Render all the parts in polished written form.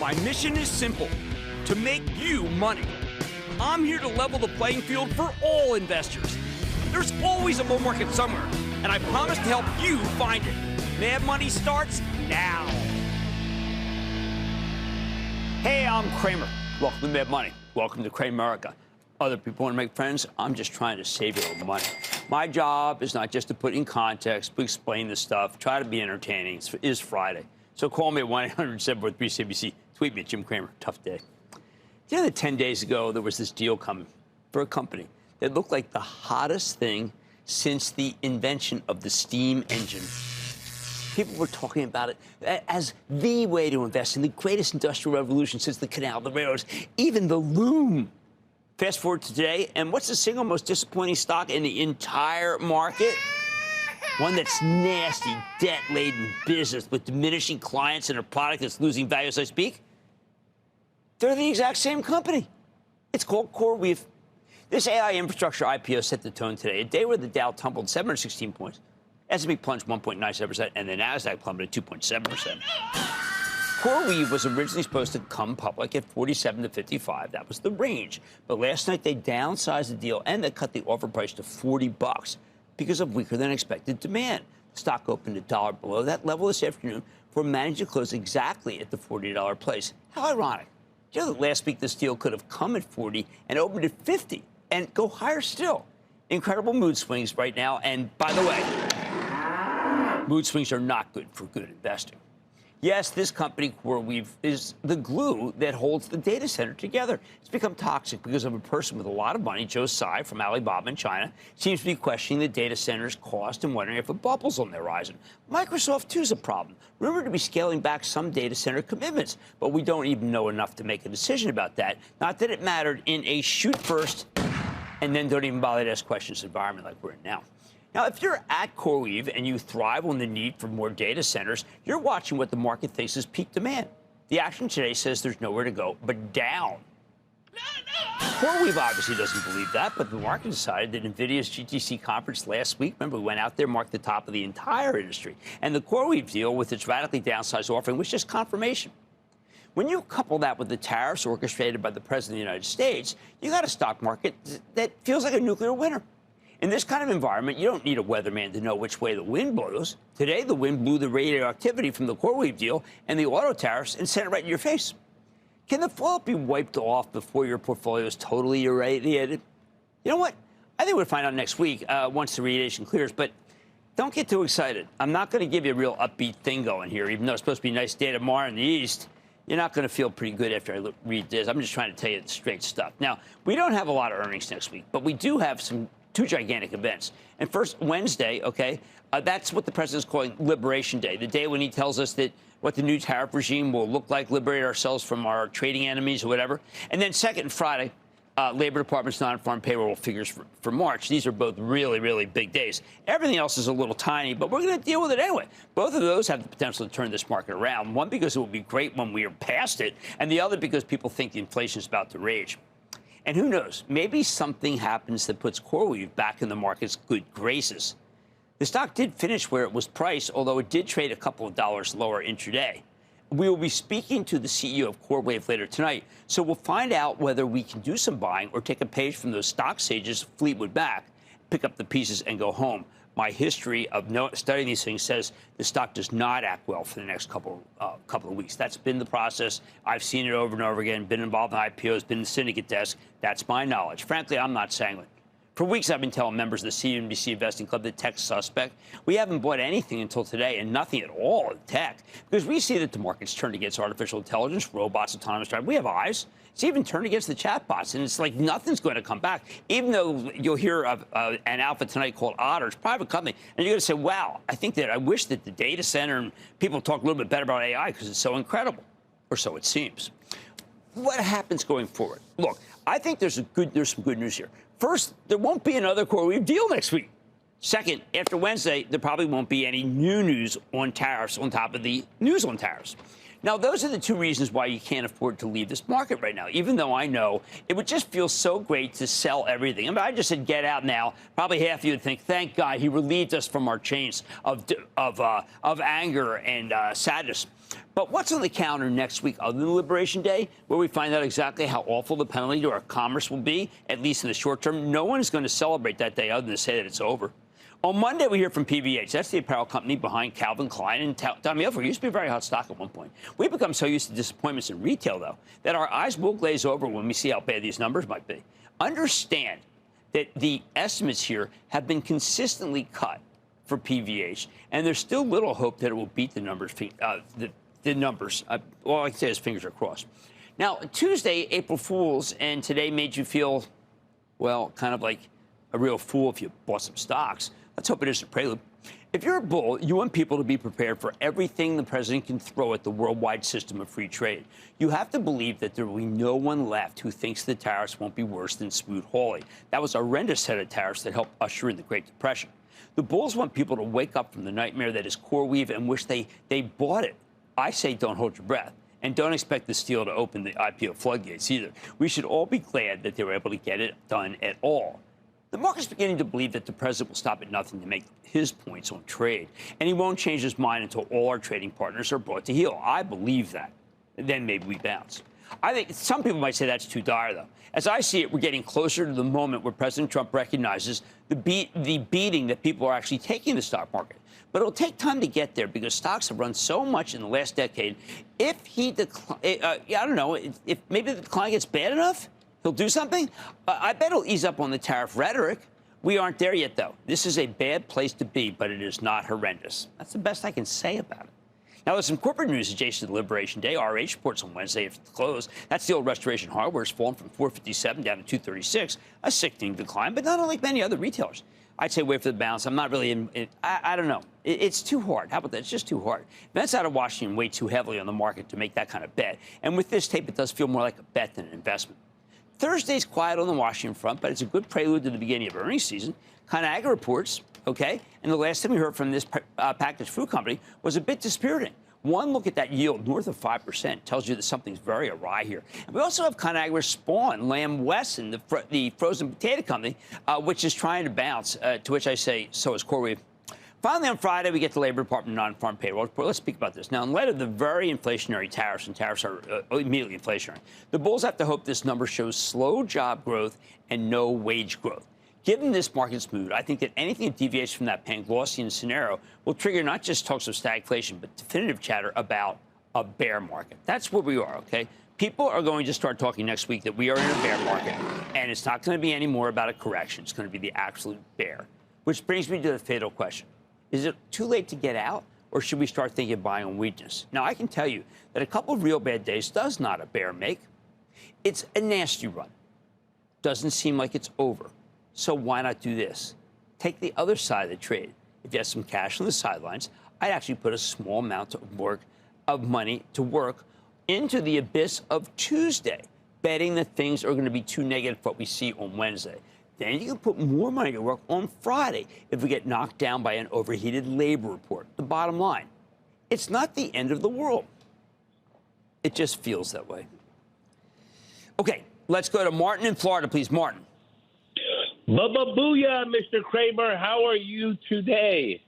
My mission is simple, to make you money. I'm here to level the playing field for all investors. There's always a bull market somewhere, and I promise to help you find it. Mad Money starts now. Hey, I'm Cramer. Welcome to Mad Money. Welcome to Cramerica. Other people want to make friends. I'm just trying to save you a little money. My job is not just to put in context, but explain the stuff, try to be entertaining. It is Friday. So call me at 1-800-743-CNBC. Tweet me at Jim Cramer. Tough day. You know that 10 days ago, there was this deal coming for a company that looked like the hottest thing since the invention of the steam engine. People were talking about it as the way to invest in the greatest industrial revolution since the canal, the railroads, even the loom. Fast forward to today, and what's the single most disappointing stock in the entire market? One that's nasty, debt-laden business with diminishing clients and a product that's losing value as I speak. They're the exact same company. It's called CoreWeave. This AI infrastructure IPO set the tone today, a day where the Dow tumbled 716 points, S&P plunged 1.97%, and the Nasdaq plummeted 2.7%. CoreWeave was originally supposed to come public at 47 to 55. That was the range. But last night they downsized the deal and they cut the offer price to $40 because of weaker than expected demand. The stock opened $1 below that level this afternoon before managing to close exactly at the $40 place. How ironic. Do you know that last week this deal could have come at 40 and opened at 50 and go higher still? Incredible mood swings right now. And by the way, mood swings are not good for good investing. Yes, this company, CoreWeave, is the glue that holds the data center together. It's become toxic because of a person with a lot of money, Joe Tsai from Alibaba in China, seems to be questioning the data center's cost and wondering if a bubble's on the horizon. Microsoft, too, is a problem, rumored to be scaling back some data center commitments, but we don't even know enough to make a decision about that. Not that it mattered in a shoot first and then don't even bother to ask questions environment like we're in now. Now, if you're at CoreWeave and you thrive on the need for more data centers, you're watching what the market thinks is peak demand. The action today says there's nowhere to go but down. CoreWeave obviously doesn't believe that, but the market decided that NVIDIA's GTC conference last week, remember, we went out there, marked the top of the entire industry. And the CoreWeave deal with its radically downsized offering was just confirmation. When you couple that with the tariffs orchestrated by the President of the United States, you got a stock market that feels like a nuclear winter. In this kind of environment, you don't need a weatherman to know which way the wind blows. Today, the wind blew the radioactivity from the CoreWeave deal and the auto tariffs and sent it right in your face. Can the fallout be wiped off before your portfolio is totally irradiated? You know what? I think we'll find out next week once the radiation clears, but don't get too excited. I'm not going to give you a real upbeat thing going here, even though it's supposed to be nice day tomorrow in the East. You're not going to feel pretty good after I read this. I'm just trying to tell you the straight stuff. Now, we don't have a lot of earnings next week, but we do have two gigantic events. And first, Wednesday, okay, that's what the president's calling Liberation Day, the day when he tells us that what the new tariff regime will look like, liberate ourselves from our trading enemies or whatever. And then second, Friday, Labor Department's non-farm payroll figures for March. These are both really, really big days. Everything else is a little tiny, but we're going to deal with it anyway. Both of those have the potential to turn this market around. One, because it will be great when we are past it, and the other because people think the inflation is about to rage. And who knows, maybe something happens that puts CoreWeave back in the market's good graces. The stock did finish where it was priced, although it did trade a couple of dollars lower intraday. We will be speaking to the CEO of CoreWeave later tonight, so we'll find out whether we can do some buying or take a page from those stock sages, Fleetwood Mac, pick up the pieces and go home. My history of studying these things says the stock does not act well for the next couple of weeks. That's been the process. I've seen it over and over again, been involved in IPOs, been in the syndicate desk. That's my knowledge. Frankly, I'm not sanguine. For weeks, I've been telling members of the CNBC Investing Club that tech's suspect. We haven't bought anything until today, and nothing at all in tech, because we see that the market's turned against artificial intelligence, robots, autonomous driving. We have eyes. It's even turned against the chatbots, and it's like nothing's going to come back, even though you'll hear of an outfit tonight called Otter. It's a private company, and you're going to say, wow, I wish that the data center and people talk a little bit better about AI because it's so incredible, or so it seems. What happens going forward? Look, I think there's some good news here. First, there won't be another CoreWeave deal next week. Second, after Wednesday, there probably won't be any new news on tariffs on top of the news on tariffs. Now, those are the two reasons why you can't afford to leave this market right now, even though I know it would just feel so great to sell everything. I mean, I just said get out now. Probably half of you would think, thank God he relieved us from our chains of anger and sadness. But what's on the calendar next week other than Liberation Day, where we find out exactly how awful the penalty to our commerce will be, at least in the short term? No one is going to celebrate that day other than to say that it's over. On Monday, we hear from PVH. That's the apparel company behind Calvin Klein and Tommy Hilfiger. It used to be a very hot stock at one point. We've become so used to disappointments in retail, though, that our eyes will glaze over when we see how bad these numbers might be. Understand that the estimates here have been consistently cut for PVH, and there's still little hope that it will beat the numbers. The numbers. All I can say is fingers are crossed. Now, Tuesday, April Fool's, and today made you feel, well, kind of like a real fool if you bought some stocks. Let's hope it isn't a prelude. If you're a bull, you want people to be prepared for everything the president can throw at the worldwide system of free trade. You have to believe that there will be no one left who thinks the tariffs won't be worse than Smoot-Hawley. That was a horrendous set of tariffs that helped usher in the Great Depression. The bulls want people to wake up from the nightmare that is CoreWeave and wish they bought it. I say don't hold your breath. And don't expect the steal to open the IPO floodgates either. We should all be glad that they were able to get it done at all. The market's beginning to believe that the president will stop at nothing to make his points on trade, and he won't change his mind until all our trading partners are brought to heel. I believe that. And then maybe we bounce. I think some people might say that's too dire, though. As I see it, we're getting closer to the moment where President Trump recognizes the beating that people are actually taking the stock market. But it'll take time to get there because stocks have run so much in the last decade. If he I don't know, if maybe the decline gets bad enough, he'll do something. I bet he'll ease up on the tariff rhetoric. We aren't there yet, though. This is a bad place to be, but it is not horrendous. That's the best I can say about it. Now, there's some corporate news adjacent to Liberation Day. RH reports on Wednesday after the close. That's the old Restoration Hardware has fallen from $457 down to $236, a sickening decline, but not unlike many other retailers. I'd say wait for the bounce. I'm not really I don't know. It's too hard. How about that? It's just too hard. Events out of Washington weigh too heavily on the market to make that kind of bet. And with this tape, it does feel more like a bet than an investment. Thursday's quiet on the Washington front, but it's a good prelude to the beginning of earnings season. ConAgra reports, okay, and the last time we heard from this packaged food company was a bit dispiriting. One look at that yield north of 5% tells you that something's very awry here. And we also have ConAgra's spawn, Lamb Weston, the frozen potato company, which is trying to bounce, to which I say, so is CoreWeave. Finally, on Friday, we get the Labor Department non-farm payroll report. Let's speak about this. Now, in light of the very inflationary tariffs, and tariffs are immediately inflationary, the bulls have to hope this number shows slow job growth and no wage growth. Given this market's mood, I think that anything that deviates from that Panglossian scenario will trigger not just talks of stagflation, but definitive chatter about a bear market. That's where we are, okay? People are going to start talking next week that we are in a bear market, and it's not going to be any more about a correction. It's going to be the absolute bear, which brings me to the fatal question. Is it too late to get out, or should we start thinking of buying on weakness? Now, I can tell you that a couple of real bad days does not a bear make. It's a nasty run. Doesn't seem like it's over. So why not do this? Take the other side of the trade. If you have some cash on the sidelines, I'd actually put a small amount of money to work into the abyss of Tuesday, betting that things are going to be too negative for what we see on Wednesday. Then you can put more money to work on Friday if we get knocked down by an overheated labor report. The bottom line, it's not the end of the world. It just feels that way. Okay, let's go to Martin in Florida, please. Martin. Bubba booyah, Mr. Cramer. How are you today?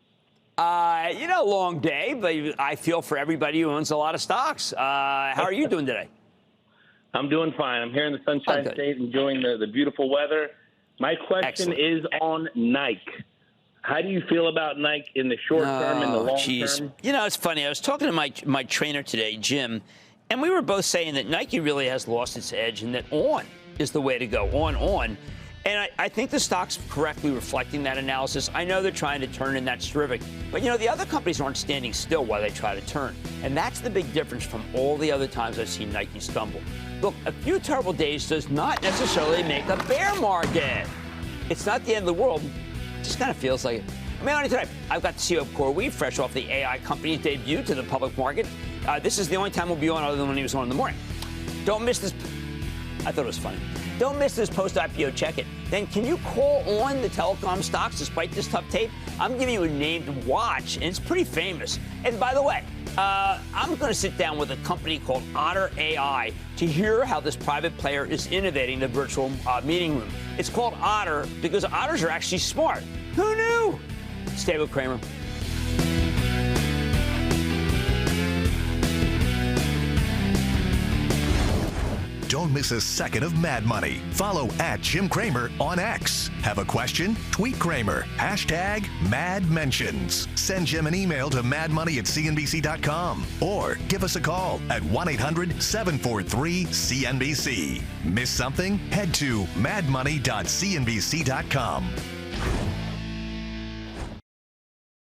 Long day, but I feel for everybody who owns a lot of stocks. How are you doing today? I'm doing fine. I'm here in the Sunshine State enjoying the beautiful weather. My question is on Nike. How do you feel about Nike in the short term and the long term? You know, it's funny. I was talking to my trainer today, Jim, and we were both saying that Nike really has lost its edge and that on is the way to go, on. And I think the stock's correctly reflecting that analysis. I know they're trying to turn, and that's terrific. But, the other companies aren't standing still while they try to turn. And that's the big difference from all the other times I've seen Nike stumble. Look, a few terrible days does not necessarily make a bear market. It's not the end of the world. It just kind of feels like it. On today, I've got the CEO of CoreWeave, fresh off the AI company's debut to the public market. This is the only time we'll be on other than when he was on in the morning. Don't miss this. I thought it was funny. Don't miss this post-IPO check-in. Then can you call on the telecom stocks despite this tough tape? I'm giving you a name to watch, and it's pretty famous. And by the way, I'm going to sit down with a company called Otter AI to hear how this private player is innovating the virtual meeting room. It's called Otter because otters are actually smart. Who knew? Stay with Cramer. Don't miss a second of Mad Money. Follow @Jim Cramer on X. Have a question? Tweet Cramer. #MadMentions. Send Jim an email to madmoney@cnbc.com or give us a call at 1-800-743-CNBC. Miss something? Head to madmoney.cnbc.com.